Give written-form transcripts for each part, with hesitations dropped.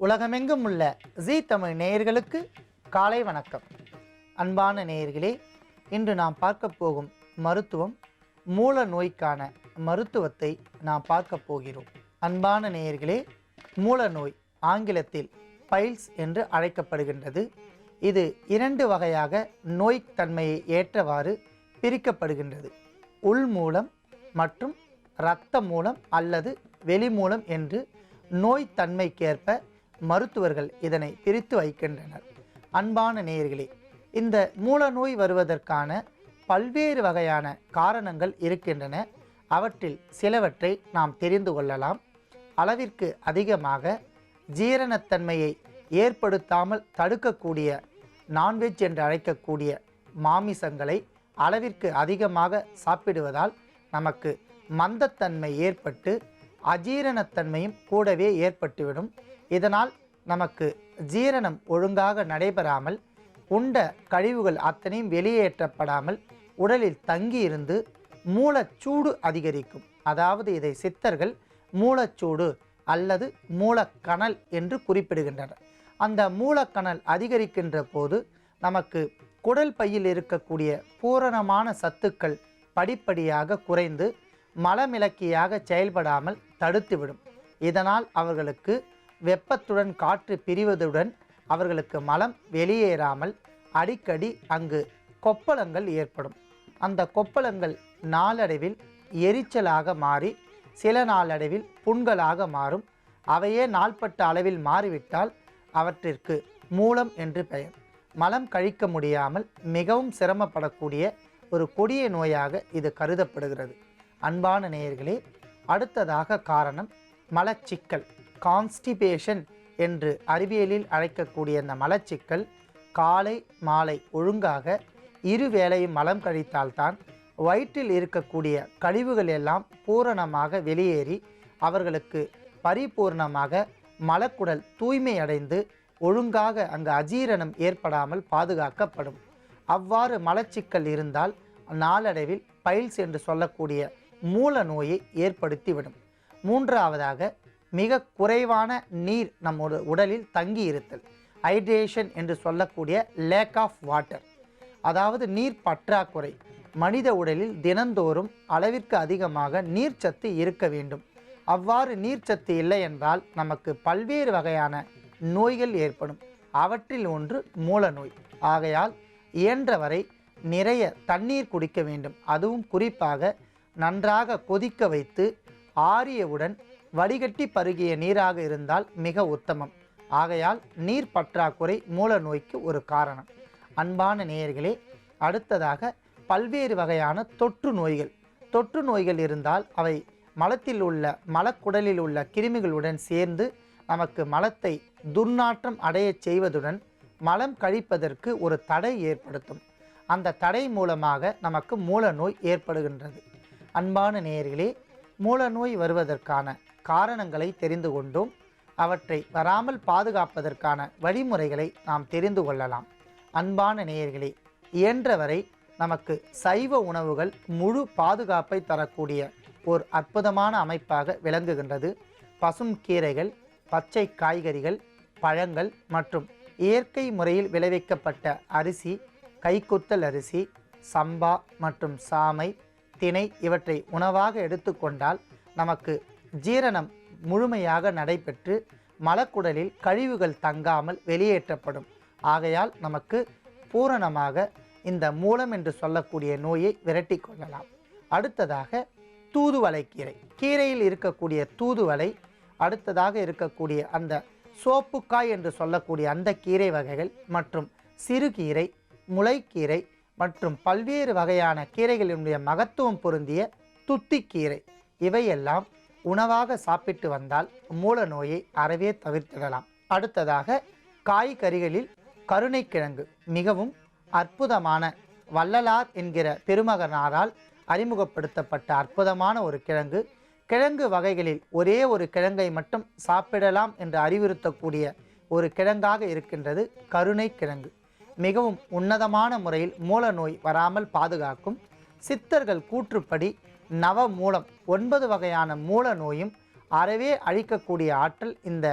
உலகமெங்கும் உள்ள ஜீ தமிழ் நேயர்களுக்கு காலை வணக்கம். அன்பான நேயர்களே, இன்று நாம் பார்க்க போகும் மருத்துவம் மூல நோய்க்கான மருத்துவத்தை நாம் பார்க்க போகிறோம். அன்பான நேயர்களே, மூல நோய் ஆங்கிலத்தில் பைல்ஸ் என்று அழைக்கப்படுகின்றது. இது 2 வகையாக நோய் தன்மையை ஏற்றவாறு பிரிக்கப்படுகின்றது. உள்மூலம் மற்றும் இரத்த மூலம் அல்லது வெளிமூலம் என்று நோய் தன்மைக்கேற்ப மருத்துவர்கள் இதனை பிரித்து வைக்கின்றனர். அன்பான நேயர்களே, இந்த மூல நோய் வருவதற்கான பல்வேறு வகையான காரணங்கள் இருக்கின்றன. அவற்றில் சிலவற்றை நாம் தெரிந்து கொள்ளலாம். அளவிற்கு அதிகமாக ஜீரணத்தன்மையை ஏற்படுத்தாமல் தடுக்கக்கூடிய நான்வெஜ் என்று அழைக்கக்கூடிய மாமிசங்களை அளவிற்கு அதிகமாக சாப்பிடுவதால் நமக்கு மந்தத்தன்மை ஏற்பட்டு அஜீரணத்தன்மையும் கூடவே ஏற்பட்டுவிடும். இதனால் நமக்கு ஜீரணம் ஒழுங்காக நடைபெறாமல் உண்ட கழிவுகள் அத்தனையும் வெளியேற்றப்படாமல் உடலில் தங்கியிருந்து மூலச்சூடு அதிகரிக்கும். அதாவது இதை சித்தர்கள் மூலச்சூடு அல்லது மூலக்கணல் என்று குறிப்பிடுகின்றனர். அந்த மூலக்கணல் அதிகரிக்கின்ற போது நமக்கு குடல் பையில் இருக்கக்கூடிய பூரணமான சத்துக்கள் படிப்படியாக குறைந்து மலமிளக்கியாக செயல்படாமல் தடுத்துவிடும். இதனால் அவர்களுக்கு வெப்பத்துடன் காற்று பிரிவதுடன் அவர்களுக்கு மலம் வெளியேறாமல் அடிக்கடி அங்கு கொப்பளங்கள் ஏற்படும். அந்த கொப்பளங்கள் நாளடைவில் எரிச்சலாக மாறி சில நாளடைவில் புண்களாக மாறும். அவையே நாள்பட்ட அளவில் மாறிவிட்டால் அவற்றிற்கு மூலம் என்று பெயர். மலம் கழிக்க முடியாமல் மிகவும் சிரமப்படக்கூடிய ஒரு கொடிய நோயாக இது கருதப்படுகிறது. அன்பான நேயர்களே, அடுத்ததாக காரணம் மலச்சிக்கல், கான்ஸ்டிபேஷன் என்று அறிவியலில் அழைக்கக்கூடிய இந்த மலச்சிக்கல் காலை மாலை ஒழுங்காக இருவேளையும் மலம் கழித்தால்தான் வயிற்றில் இருக்கக்கூடிய கழிவுகள் எல்லாம் பூரணமாக வெளியேறி அவர்களுக்கு பரிபூர்ணமாக மலக்குடல் தூய்மை அடைந்து ஒழுங்காக அங்கு அஜீரணம் ஏற்படாமல் பாதுகாக்கப்படும். அவ்வாறு மலச்சிக்கல் இருந்தால் நாளடைவில் பைல்ஸ் என்று சொல்லக்கூடிய மூல நோயை ஏற்படுத்திவிடும். மூன்றாவதாக மிக குறைவான நீர் நம்முடைய உடலில் தங்கி இருத்தல், ஹைட்ரேஷன் என்று சொல்லக்கூடிய லேக் ஆஃப் வாட்டர், அதாவது நீர் பற்றாக்குறை. மனித உடலில் தினந்தோறும் அளவிற்கு அதிகமாக நீர்ச்சத்து இருக்க வேண்டும். அவ்வாறு நீர்ச்சத்து இல்லை என்றால் நமக்கு பல்வேறு வகையான நோய்கள் ஏற்படும். அவற்றில் ஒன்று மூல நோய். ஆகையால் இயன்றவரை நிறைய தண்ணீர் குடிக்க வேண்டும். அதுவும் குறிப்பாக நன்றாக கொதிக்க வைத்து ஆறியவுடன் வடிகட்டி பருகிய நீராக இருந்தால் மிக உத்தமம். ஆகையால் நீர் பற்றாக்குறை மூல நோய்க்கு ஒரு காரணம். அன்பான நேயர்களே, அடுத்ததாக பல்வேறு வகையான தொற்று நோய்கள். தொற்று நோய்கள் இருந்தால் அவை மலத்தில் உள்ள மலக்குடலில் உள்ள கிருமிகளுடன் சேர்ந்து நமக்கு மலத்தை துர்நாற்றம் அடைய செய்வதுடன் மலம் கழிப்பதற்கு ஒரு தடை ஏற்படுத்தும். அந்த தடை மூலமாக நமக்கு மூல நோய் ஏற்படுகின்றது. அன்பான நேயர்களே, மூல நோய் வருவதற்கான காரணங்களை தெரிந்து கொண்டோம். அவற்றை வராமல் பாதுகாப்பதற்கான வழிமுறைகளை நாம் தெரிந்து கொள்ளலாம். அன்பான நேயர்களே, இயன்றவரை நமக்கு சைவ உணவுகள் முழு பாதுகாப்பை தரக்கூடிய ஒரு அற்புதமான அமைப்பாக விளங்குகின்றது. பசும் கீரைகள், பச்சை காய்கறிகள், பழங்கள் மற்றும் இயற்கை முறையில் விளைவிக்கப்பட்ட அரிசி, கைக்குத்தல் அரிசி, சம்பா மற்றும் சாமை, திணை இவற்றை உணவாக எடுத்துக்கொண்டால் நமக்கு ஜீரணம் முழுமையாக நடைபெற்று மலக்குடலில் கழிவுகள் தங்காமல் வெளியேற்றப்படும். ஆகையால் நமக்கு பூரணமாக இந்த மூலம் என்று சொல்லக்கூடிய நோயை விரட்டி கொள்ளலாம். அடுத்ததாக தூதுவளை கீரை. கீரையில் இருக்கக்கூடிய தூதுவளை, அடுத்ததாக இருக்கக்கூடிய அந்த சோப்புக்காய் என்று சொல்லக்கூடிய அந்த கீரை வகைகள் மற்றும் சிறுகீரை, முளைக்கீரை மற்றும் பல்வேறு வகையான கீரைகளினுடைய மகத்துவம் பொருந்திய துத்திக்கீரை இவையெல்லாம் உணவாக சாப்பிட்டு வந்தால் மூல நோயை அறவே தவிர்த்திடலாம். அடுத்ததாக காய்கறிகளில் கருணைக்கிழங்கு மிகவும் அற்புதமான வள்ளலார் என்கிற பெருமகனாரால் அறிமுகப்படுத்தப்பட்ட அற்புதமான ஒரு கிழங்கு. கிழங்கு வகைகளில் ஒரே ஒரு கிழங்கை மட்டும் சாப்பிடலாம் என்று அறிவுறுத்தக்கூடிய ஒரு கிழங்காக இருக்கின்றது கருணைக்கிழங்கு. மிகவும் உன்னதமான முறையில் மூல நோய் வராமல் பாதுகாக்கும். சித்தர்கள் கூற்றுப்படி நவ மூலம் 9 வகையான மூல நோயும் அறவே அழிக்கக்கூடிய ஆற்றல் இந்த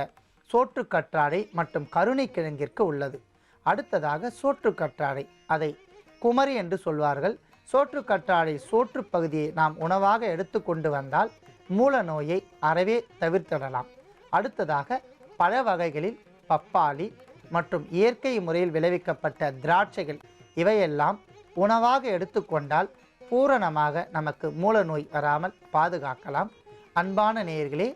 சோற்றுக்கற்றாழை மற்றும் கருணைக்கிழங்கிற்கு உள்ளது. அடுத்ததாக சோற்றுக்கற்றாழை, அதை குமரி என்று சொல்வார்கள். சோற்றுக்கற்றாழை சோற்று பகுதியை நாம் உணவாக எடுத்து கொண்டு வந்தால் மூல நோயை அறவே தவிர்த்திடலாம். அடுத்ததாக பழ வகைகளில் பப்பாளி மற்றும் இயற்கை முறையில் விளைவிக்கப்பட்ட திராட்சைகள் இவையெல்லாம் உணவாக எடுத்துக்கொண்டால் பூரணமாக நமக்கு மூல நோய் வராமல் பாதுகாக்கலாம். அன்பான நேயர்களே,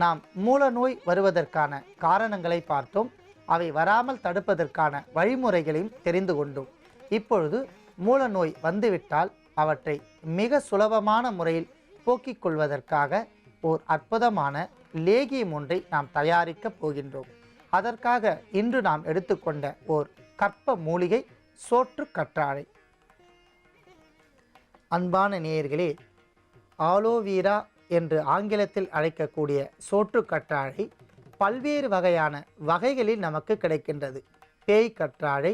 நாம் மூல நோய் வருவதற்கான காரணங்களை பார்த்தோம். அவை வராமல் தடுப்பதற்கான வழிமுறைகளையும் தெரிந்து கொண்டோம். இப்பொழுது மூல நோய் வந்துவிட்டால் அவற்றை மிக சுலபமான முறையில் போக்கிக் கொள்வதற்காக ஓர் அற்புதமான லேகியம் ஒன்றை நாம் தயாரிக்கப் போகின்றோம். அதற்காக இன்று நாம் எடுத்துக்கொண்ட ஓர் கற்ப மூலிகை சோற்றுக்கற்றாழை. அன்பான நேயர்களே, ஆலோவீரா என்று ஆங்கிலத்தில் அழைக்கக்கூடிய சோற்றுக்கற்றாழை பல்வேறு வகையான வகைகளில் நமக்கு கிடைக்கின்றது. பேய் கற்றாழை,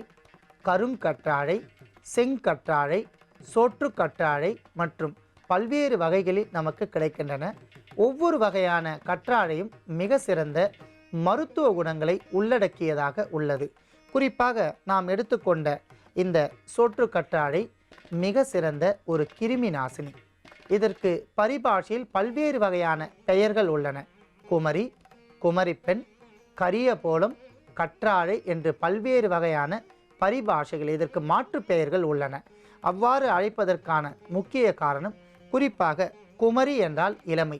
கருங்கற்றாழை, செங்கற்றாழை, சோற்றுக்கற்றாழை மற்றும் பல்வேறு வகைகளில் நமக்கு கிடைக்கின்றன. ஒவ்வொரு வகையான கற்றாழையும் மிக சிறந்த மருத்துவ குணங்களை உள்ளடக்கியதாக உள்ளது. குறிப்பாக நாம் எடுத்துக்கொண்ட இந்த சோற்றுக்கற்றாழை மிக சிறந்த ஒரு கிருமி நாசினி. இதற்கு பரிபாஷையில் பல்வேறு வகையான பெயர்கள் உள்ளன. குமரி, குமரிப்பெண், கரியபோலம், கற்றாழை என்று பல்வேறு வகையான பரிபாஷைகள், இதற்கு மாற்று பெயர்கள் உள்ளன. அவ்வாறு அழைப்பதற்கான முக்கிய காரணம், குறிப்பாக குமரி என்றால் இளமை.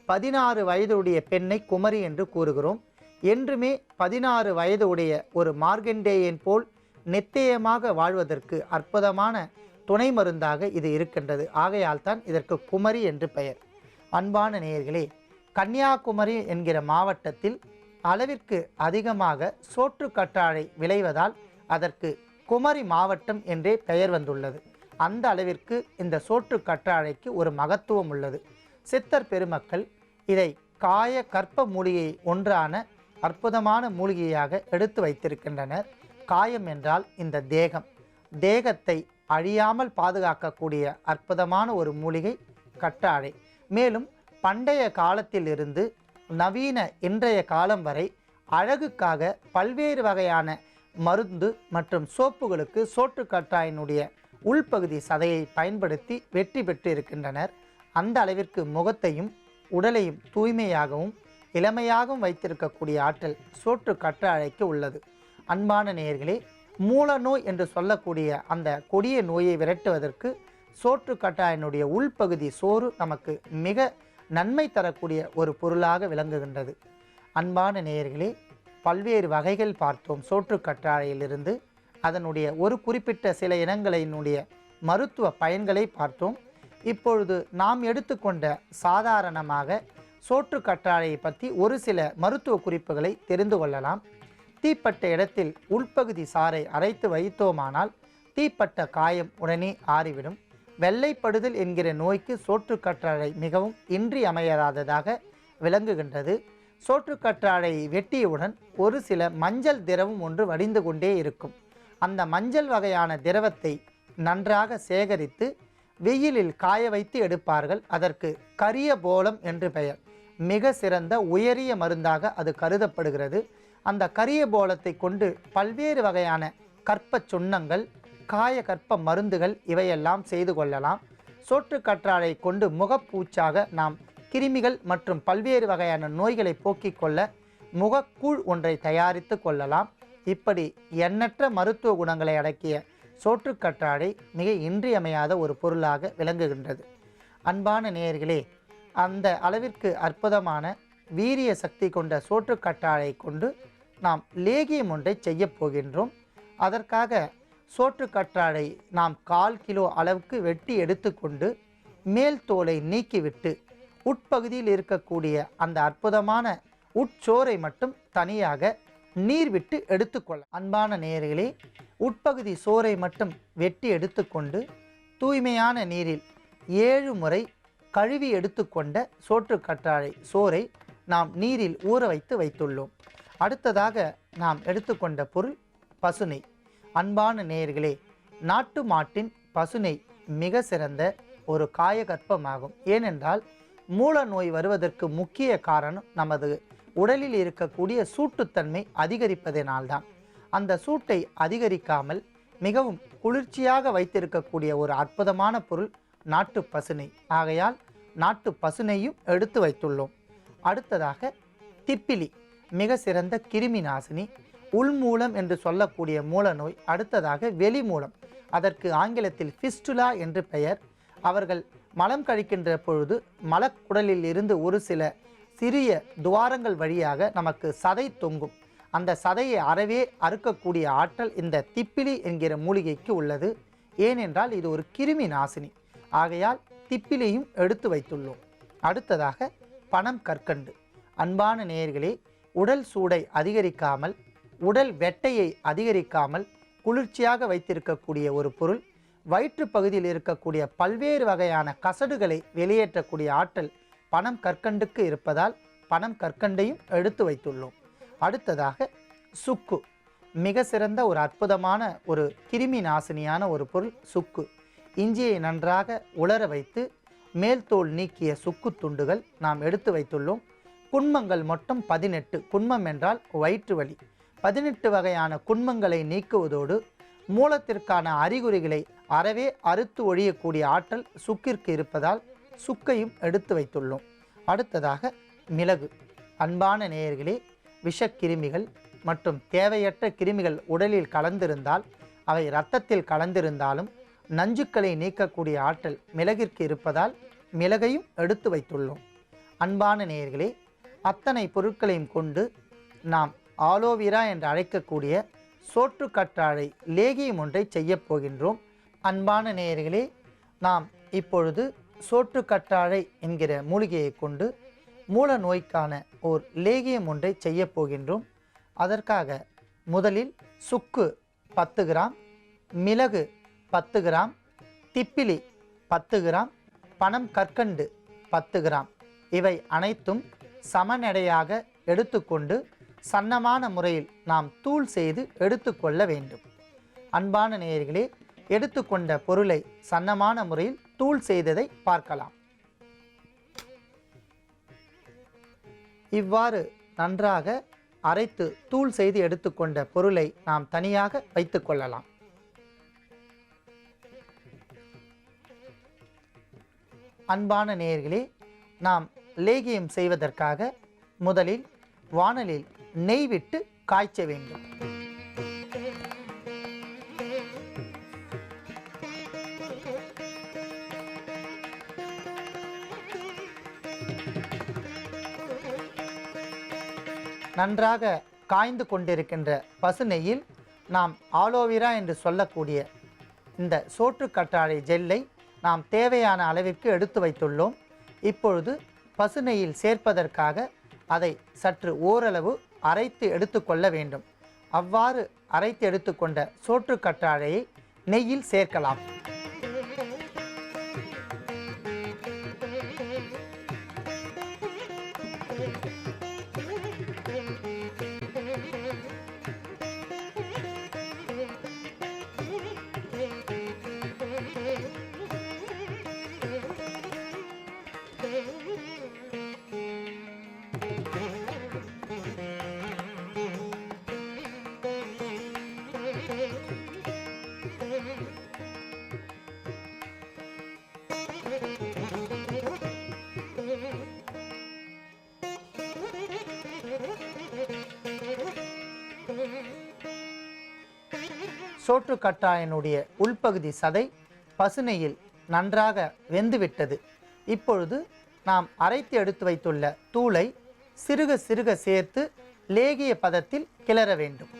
16 வயதுடைய பெண்ணை குமரி என்று கூறுகிறோம். என்றுமே 16 வயது உடைய ஒரு மார்க்கண்டேயன் போல் நித்தியமாக வாழ்வதற்கு அற்புதமான துணை மருந்தாக இது இருக்கின்றது. ஆகையால் தான் இதற்கு குமரி என்று பெயர். அன்பான நேயர்களே, கன்னியாகுமரி என்கிற மாவட்டத்தில் அளவிற்கு அதிகமாக சோற்றுக்கற்றாழை விளைவதால் அதற்கு குமரி மாவட்டம் என்றே பெயர் வந்துள்ளது. அந்த அளவிற்கு இந்த சோற்றுக்கற்றாழைக்கு ஒரு மகத்துவம் உள்ளது. சித்தர் பெருமக்கள் இதை காய கற்ப மூலிகை ஒன்றான அற்புதமான மூலிகையாக எடுத்து வைத்திருக்கின்றனர். காயம் என்றால் இந்த தேகத்தை அழியாமல் பாதுகாக்கக்கூடிய அற்புதமான ஒரு மூலிகை கற்றாழை. மேலும் பண்டைய காலத்தில் இருந்து நவீன இன்றைய காலம் வரை அழகுக்காக பல்வேறு வகையான மருந்து மற்றும் சோப்புகளுக்கு சோற்றுக்கற்றாழையினுடைய உள்பகுதி சதையை பயன்படுத்தி வெற்றி பெற்று இருக்கின்றனர். அந்த அளவிற்கு முகத்தையும் உடலையும் தூய்மையாகவும் இளமையாகவும் வைத்திருக்கக்கூடிய ஆற்றல் சோற்றுக்கற்றாழைக்கு உள்ளது. அன்பான நேயர்களே, மூல நோய் என்று சொல்லக்கூடிய அந்த கொடிய நோயை விரட்டுவதற்கு சோற்றுக்கற்றாழையினுடைய உள்பகுதி சோறு நமக்கு மிக நன்மை தரக்கூடிய ஒரு பொருளாக விளங்குகின்றது. அன்பான நேயர்களே, பல்வேறு வகைகள் பார்த்தோம். சோற்றுக்கற்றாழையிலிருந்து அதனுடைய ஒரு குறிப்பிட்ட சில இனங்களினுடைய மருத்துவ பயன்களை பார்த்தோம். இப்பொழுது நாம் எடுத்துக்கொண்ட சாதாரணமாக சோற்றுக்கற்றாழையை பற்றி ஒரு சில மருத்துவ குறிப்புகளை தெரிந்து கொள்ளலாம். தீப்பட்ட இடத்தில் உள்பகுதி சாறை அரைத்து வைத்தோமானால் தீப்பட்ட காயம் உடனே ஆறிவிடும். வெள்ளைப்படுதல் என்கிற நோய்க்கு சோற்றுக்கற்றாழை மிகவும் இன்றியமையாததாக விளங்குகின்றது. சோற்றுக்கற்றாழையை வெட்டியவுடன் ஒரு சில மஞ்சள் திரவம் ஒன்று வடிந்து கொண்டே இருக்கும். அந்த மஞ்சள் வகையான திரவத்தை நன்றாக சேகரித்து வெயிலில் காய வைத்து எடுப்பார்கள். அதற்கு கரியபோலம் என்று பெயர். மிக சிறந்த உயரிய மருந்தாக அது கருதப்படுகிறது. அந்த கரியபோலத்தை கொண்டு பல்வேறு வகையான கற்ப சுண்ணங்கள், காய கற்ப மருந்துகள் இவையெல்லாம் செய்து கொள்ளலாம். சோற்றுக்கற்றாழை கொண்டு முகப்பூச்சாக நாம் கிருமிகள் மற்றும் பல்வேறு வகையான நோய்களை போக்கிக் கொள்ள முகக்கூழ் ஒன்றை தயாரித்து கொள்ளலாம். இப்படி எண்ணற்ற மருத்துவ குணங்களை அடக்கிய சோற்றுக்கற்றாழை மிக இன்றியமையாத ஒரு பொருளாக விளங்குகின்றது. அன்பான நேயர்களே, அந்த அளவிற்கு அற்புதமான வீரிய சக்தி கொண்ட சோற்றுக்கற்றாழை கொண்டு நாம் லேகியம் ஒன்றை செய்ய போகின்றோம். அதற்காக சோற்றுக்கற்றாழை நாம் 1/4 கிலோ அளவுக்கு வெட்டி எடுத்துக்கொண்டு மேல் தோலை நீக்கிவிட்டு உட்பகுதியில் இருக்கக்கூடிய அந்த அற்புதமான உட்சோரை மட்டும் தனியாக நீர் விட்டு எடுத்துக்கொள்ள. அன்பான நேயர்களே, உட்பகுதி சோரை மட்டும் வெட்டி எடுத்துக்கொண்டு தூய்மையான நீரில் 7 முறை கழுவி எடுத்துக்கொண்ட சோற்றுக்கற்றாழை சோரை நாம் நீரில் ஊற வைத்துள்ளோம். அடுத்ததாக நாம் எடுத்துக்கொண்ட பொருள் பசுனை. அன்பான நேயர்களே, நாட்டு மாட்டின் பசுனை மிக சிறந்த ஒரு காயகற்பமாகும். ஏனென்றால் மூல நோய் வருவதற்கு முக்கிய காரணம் நமது உடலில் இருக்கக்கூடிய சூட்டுத்தன்மை அதிகரிப்பதனால்தான். அந்த சூட்டை அதிகரிக்காமல் மிகவும் குளிர்ச்சியாக வைத்திருக்கக்கூடிய ஒரு அற்புதமான பொருள் நாட்டு பசுனை. ஆகையால் நாட்டு பசுனையும் எடுத்து வைத்துள்ளோம். அடுத்ததாக திப்பிலி மிக சிறந்த கிருமி நாசினி, உள்மூலம் என்று சொல்லக்கூடிய மூல நோய். அடுத்ததாக வெளிமூலம், அதற்கு ஆங்கிலத்தில் ஃபிஸ்டுலா என்று பெயர். அவர்கள் மலம் கழிக்கின்ற பொழுது மலக்குடலில் இருந்து ஒரு சில சிறிய துவாரங்கள் வழியாக நமக்கு சதை தொங்கும். அந்த சதையை அறவே அறுக்கக்கூடிய ஆற்றல் இந்த திப்பிலி என்கிற மூலிகைக்கு உள்ளது. ஏனென்றால் இது ஒரு கிருமி நாசினி. ஆகையால் திப்பிலியும் எடுத்து வைத்துள்ளோம். அடுத்ததாக பனம் கற்கண்டு. அன்பான நேயர்களே, உடல் சூடை அதிகரிக்காமல், உடல் வெட்டையை அதிகரிக்காமல் குளிர்ச்சியாக வைத்திருக்கக்கூடிய ஒரு பொருள். வயிற்று பகுதியில் இருக்கக்கூடிய பல்வேறு வகையான கசடுகளை வெளியேற்றக்கூடிய ஆற்றல் பனம் கற்கண்டுக்கு இருப்பதால் பனம் கற்கண்டையும் எடுத்து வைத்துள்ளோம். அடுத்ததாக சுக்கு, மிக சிறந்த ஒரு அற்புதமான ஒரு கிருமி நாசினியான ஒரு பொருள் சுக்கு. இஞ்சியை நன்றாக உலர வைத்து மேல் தோல் நீக்கிய சுக்கு துண்டுகள் நாம் எடுத்து வைத்துள்ளோம். குன்மங்கள் மொத்தம் 18. குன்மம் என்றால் வயிற்று வலி. 18 வகையான குன்மங்களை நீக்குவதோடு மூலத்திற்கான அறிகுறிகளை அறவே அறுத்து ஒழியக்கூடிய ஆற்றல் சுக்கிற்கு இருப்பதால் சுக்கையும் எடுத்து வைத்துள்ளோம். அடுத்ததாக மிளகு. அன்பான நேயர்களே, விஷக்கிருமிகள் மற்றும் தேவையற்ற கிருமிகள் உடலில் கலந்திருந்தால், அவை இரத்தத்தில் கலந்திருந்தாலும் நஞ்சுக்களை நீக்கக்கூடிய ஆற்றல் மிளகிற்கு இருப்பதால் மிளகையும் எடுத்து வைத்துள்ளோம். அன்பான நேயர்களே, அத்தனை பொருட்களையும் கொண்டு நாம் ஆலோவேரா என்று அழைக்கக்கூடிய சோற்றுக்கற்றாழை லேகியம் ஒன்றை செய்ய போகின்றோம். அன்பான நேயர்களே, நாம் இப்பொழுது சோற்றுக்கற்றாழை என்கிற மூலிகையை கொண்டு மூல நோய்க்கான ஓர் லேகியம் ஒன்றை செய்ய போகின்றோம். அதற்காக முதலில் சுக்கு 10 கிராம், மிளகு 10 கிராம், திப்பிலி 10 கிராம், பனம் கற்கண்டு 10 கிராம், இவை அனைத்தும் சமநடையாக எடுத்துக்கொண்டு சன்னமான முறையில் நாம் தூள் செய்து எடுத்துக்கொள்ள வேண்டும். அன்பான நேயர்களே, எடுத்துக்கொண்ட பொருளை சன்னமான முறையில் தூள் செய்ததை பார்க்கலாம். இவ்வாறு நன்றாக அரைத்து தூள் செய்து எடுத்துக்கொண்ட பொருளை நாம் தனியாக வைத்து கொள்ளலாம். அன்பான நேயர்களே, நாம் லேகியம் செய்வதற்காக முதலில் வாணலில் நெய் விட்டு காய்ச்ச வேண்டும். நன்றாக காய்ந்து கொண்டிருக்கின்ற பசு நெய்யில் நாம் ஆலோவேரா என்று சொல்லக்கூடிய இந்த சோற்றுக்கற்றாழை ஜெல்லை நாம் தேவையான அளவிற்கு எடுத்து வைத்துள்ளோம். இப்பொழுது பசு நெய்யில் சேர்ப்பதற்காக அதை சற்று ஓரளவு அரைத்து எடுத்துக்கொள்ள வேண்டும். அவ்வாறு அரைத்து எடுத்துக்கொண்ட சோற்றுக்கற்றாழையை நெய்யில் சேர்க்கலாம். சோற்றுக்கற்றாழையினுடைய உள்பகுதி சதை பசுநெய்யில் நன்றாக வெந்துவிட்டது. இப்பொழுது நாம் அரைத்து எடுத்து வைத்துள்ள தூளை சிறுக சிறுக சேர்த்து லேகிய பதத்தில் கிளற வேண்டும்.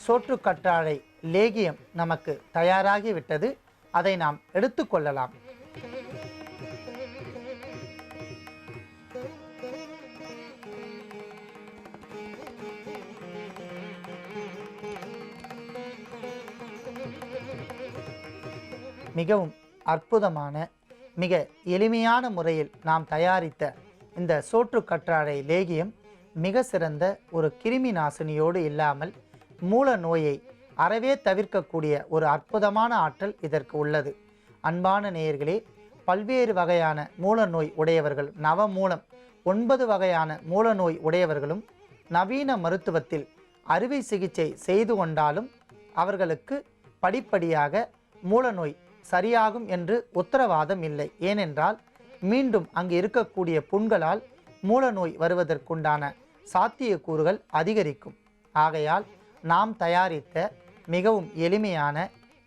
சோற்றுக்கற்றாழை லேகியம் நமக்கு தயாராகிவிட்டது. அதை நாம் எடுத்துக்கொள்ளலாம். மிகவும் அற்புதமான மிக எளிமையான முறையில் நாம் தயாரித்த இந்த சோற்றுக்கற்றாழை லேகியம் மிக சிறந்த ஒரு கிருமி நாசினியோடு இல்லாமல் மூல நோயை அறவே தவிர்க்கக்கூடிய ஒரு அற்புதமான ஆற்றல் இதற்கு உள்ளது. அன்பான நேயர்களே, பல்வேறு வகையான மூல நோய் உடையவர்கள், நவமூலம் 9 வகையான மூல நோய் உடையவர்களும் நவீன மருத்துவத்தில் அறுவை சிகிச்சை செய்து கொண்டாலும் அவர்களுக்கு படிப்படியாக மூலநோய் சரியாகும் என்று உத்தரவாதம் இல்லை. ஏனென்றால் மீண்டும் அங்கு இருக்கக்கூடிய புண்களால் மூலநோய் வருவதற்குண்டான சாத்தியக்கூறுகள் அதிகரிக்கும். ஆகையால் நாம் தயாரித்த மிகவும் எளிமையான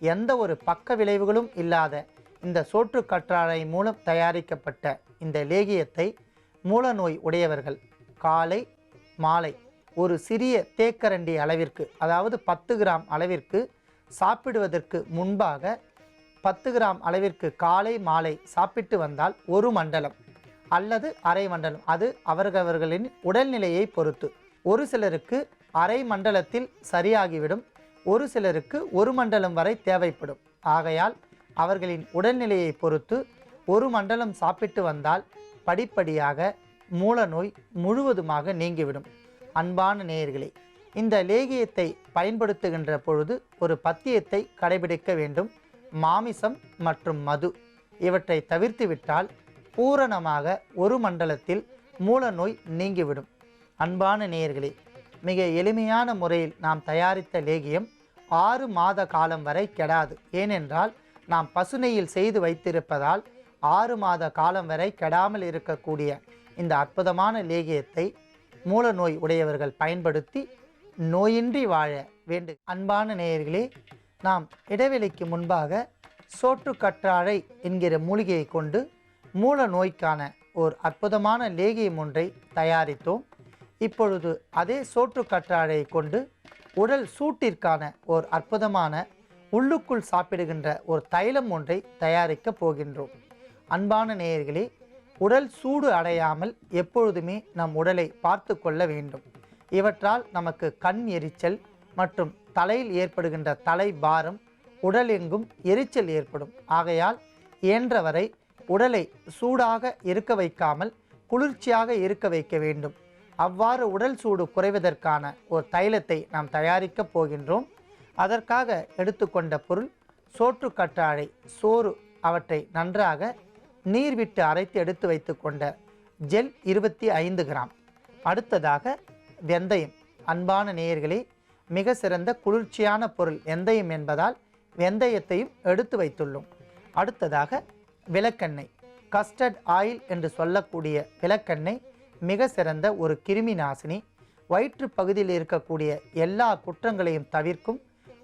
எந்த ஒரு பக்க விளைவுகளும் இல்லாத இந்த சோற்றுக்கற்றாழை மூலம் தயாரிக்கப்பட்ட இந்த லேகியத்தை மூலநோய் உடையவர்கள் காலை மாலை ஒரு சிறிய தேக்கரண்டி அளவிற்கு, அதாவது 10 கிராம் அளவிற்கு சாப்பிடுவதற்கு முன்பாக 10 கிராம் அளவிற்கு காலை மாலை சாப்பிட்டு வந்தால் ஒரு மண்டலம் அல்லது அரை மண்டலம், அது அவரவர்களின் உடல்நிலையை பொறுத்து. ஒரு சிலருக்கு அரை மண்டலத்தில் சரியாகிவிடும், ஒரு சிலருக்கு ஒரு மண்டலம் வரை தேவைப்படும். ஆகையால் அவர்களின் உடல்நிலையை பொறுத்து ஒரு மண்டலம் சாப்பிட்டு வந்தால் படிப்படியாக மூலநோய் முழுவதுமாக நீங்கிவிடும். அன்பான நேயர்களே, இந்த லேகியத்தை பயன்படுத்துகின்ற பொழுது ஒரு பத்தியத்தை கடைபிடிக்க வேண்டும். மாமிசம் மற்றும் மது இவற்றை தவிர்த்துவிட்டால் பூரணமாக ஒரு மண்டலத்தில் மூலநோய் நீங்கிவிடும். அன்பான நேயர்களே, மிக எளிமையான முறையில் நாம் தயாரித்த லேகியம் 6 மாத காலம் வரை கெடாது. ஏனென்றால் நாம் பசுநெய்யில் செய்து வைத்திருப்பதால் 6 மாத காலம் வரை கெடாமல் இருக்கக்கூடிய இந்த அற்புதமான லேகியத்தை மூலநோய் உடையவர்கள் பயன்படுத்தி நோயின்றி வாழ வேண்டும். அன்பான நேயர்களே, நாம் இடைவெளிக்கு முன்பாக சோற்றுக்கற்றாழை என்கிற மூலிகையை கொண்டு மூல நோய்க்கான ஒரு அற்புதமான லேகியம் ஒன்றை தயாரித்தோம். இப்பொழுது அதே சோற்றுக்கற்றாழையை கொண்டு உடல் சூட்டிற்கான ஒரு அற்புதமான உள்ளுக்குள் சாப்பிடுகின்ற ஒரு தைலம் ஒன்றை தயாரிக்கப் போகின்றோம். அன்பான நேயர்களே, உடல் சூடு அடையாமல் எப்பொழுதுமே நம் உடலை பார்த்து கொள்ள வேண்டும். இவற்றால் நமக்கு கண் எரிச்சல் மற்றும் தலையில் ஏற்படுகின்ற தலை பாரம், உடல் எங்கும் எரிச்சல் ஏற்படும். ஆகையால் இயன்றவரை உடலை சூடாக இருக்க வைக்காமல் குளிர்ச்சியாக இருக்க வைக்க வேண்டும். அவ்வாறு உடல் சூடு குறைவதற்கான ஒரு தைலத்தை நாம் தயாரிக்கப் போகின்றோம். அதற்காக எடுத்துக்கொண்ட பொருள் சோற்றுக்கற்றாழை, சோறு, அவற்றை நன்றாக நீர் விட்டு அரைத்து எடுத்து வைத்து கொண்ட ஜெல் 25 கிராம். அடுத்ததாக வெந்தயம். அன்பான நேயர்களே, மிக சிறந்த குளிர்ச்சியான பொருள் வெந்தயம் என்பதால் வெந்தயத்தையும் எடுத்து வைத்துள்ளோம். அடுத்ததாக விளக்கெண்ணெய், கஸ்டர்ட் ஆயில் என்று சொல்லக்கூடிய விளக்கெண்ணெய் மிக சிறந்த ஒரு கிருமி நாசினி. வயிற்று பகுதியில் இருக்கக்கூடிய எல்லா குற்றங்களையும் தவிர்க்கும்,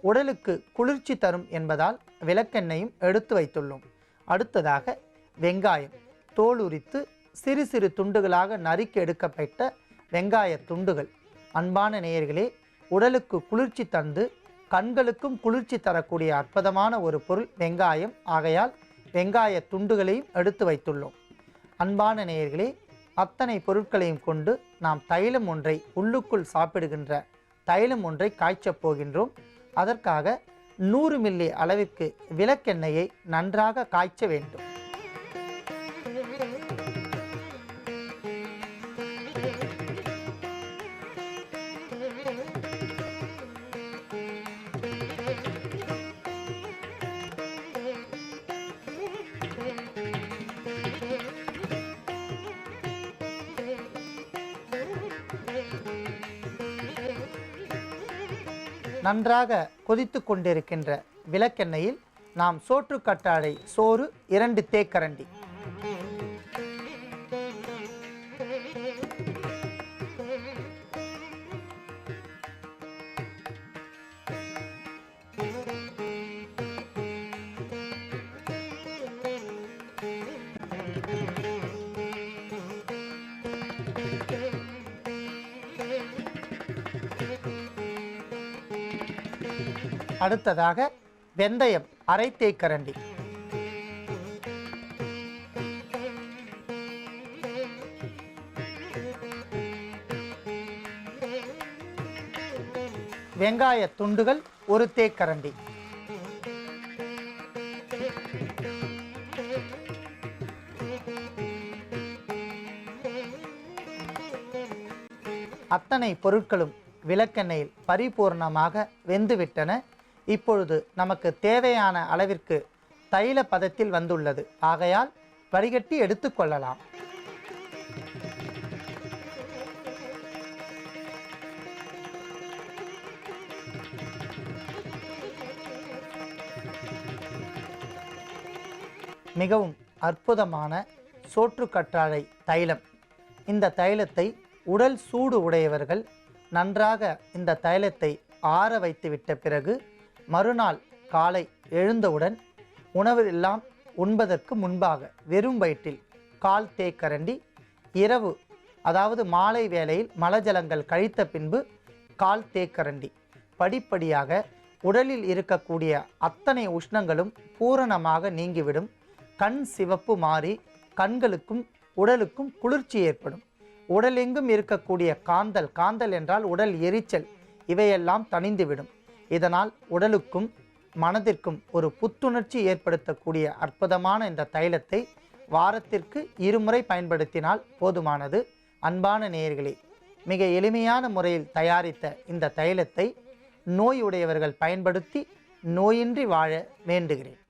உடலுக்கு குளிர்ச்சி தரும் என்பதால் விளக்கெண்ணையும் எடுத்து வைத்துள்ளோம். அடுத்ததாக வெங்காயம், தோல் உரித்து சிறு சிறு துண்டுகளாக நறுக்கி எடுக்கப்பட்ட வெங்காய துண்டுகள். அன்பான நேயர்களே, உடலுக்கு குளிர்ச்சி தந்து கண்களுக்கும் குளிர்ச்சி தரக்கூடிய அற்புதமான ஒரு பொருள் வெங்காயம். ஆகையால் வெங்காய துண்டுகளையும் எடுத்து வைத்துள்ளோம். அன்பான நேயர்களே, அத்தனை பொருட்களையும் கொண்டு நாம் தைலம் ஒன்றை, உள்ளுக்குள் சாப்பிடுகின்ற தைலம் ஒன்றை காய்ச்சப் போகின்றோம். அதற்காக 100 மில்லி அளவிற்கு விளக்கெண்ணெயை நன்றாக காய்ச்ச வேண்டும். நன்றாக கொதித்து கொண்டிருக்கின்ற விளக்கெண்ணெயில் நாம் சோற்றுக்கற்றாழை சோறு 2 தேக்கரண்டி, அடுத்ததாக வெந்தயம் 1/2 தேக்கரண்டி, வெங்காய துண்டுகள் 1 தேக்கரண்டி, அத்தனை பொருட்களும் விளக்கெண்ணெயில் பரிபூர்ணமாக வெந்துவிட்டன. இப்பொழுது நமக்கு தேவையான அளவிற்கு தைல பதத்தில் வந்துள்ளது. ஆகையால் வடிகட்டி எடுத்துக்கொள்ளலாம். மிகவும் அற்புதமான சோற்றுக்கற்றாழை தைலம். இந்த தைலத்தை உடல் சூடு உடையவர்கள் நன்றாக இந்த தைலத்தை ஆற வைத்துவிட்ட பிறகு மறுநாள் காலை எழுந்தவுடன் உணவெல்லாம் உண்பதற்கு முன்பாக வெறும் வயிற்றில் 1/4 தேக்கரண்டி, இரவு அதாவது மாலை வேளையில் மலஜலங்கள் கழித்த பின்பு 1/4 தேக்கரண்டி, படிப்படியாக உடலில் இருக்கக்கூடிய அத்தனை உஷ்ணங்களும் பூரணமாக நீங்கிவிடும். கண் சிவப்பு மாறி கண்களுக்கும் உடலுக்கும் குளிர்ச்சி ஏற்படும். உடலெங்கும் இருக்கக்கூடிய காந்தல் என்றால் உடல் எரிச்சல், இவையெல்லாம் தணிந்துவிடும். இதனால் உடலுக்கும் மனதிற்கும் ஒரு புத்துணர்ச்சி ஏற்படுத்தக்கூடிய அற்புதமான இந்த தைலத்தை வாரத்திற்கு 2 முறை பயன்படுத்தினால் போதுமானது. அன்பான நேயர்களே, மிக எளிமையான முறையில் தயாரித்த இந்த தைலத்தை நோயுடையவர்கள் பயன்படுத்தி நோயின்றி வாழ வேண்டுகிறேன்.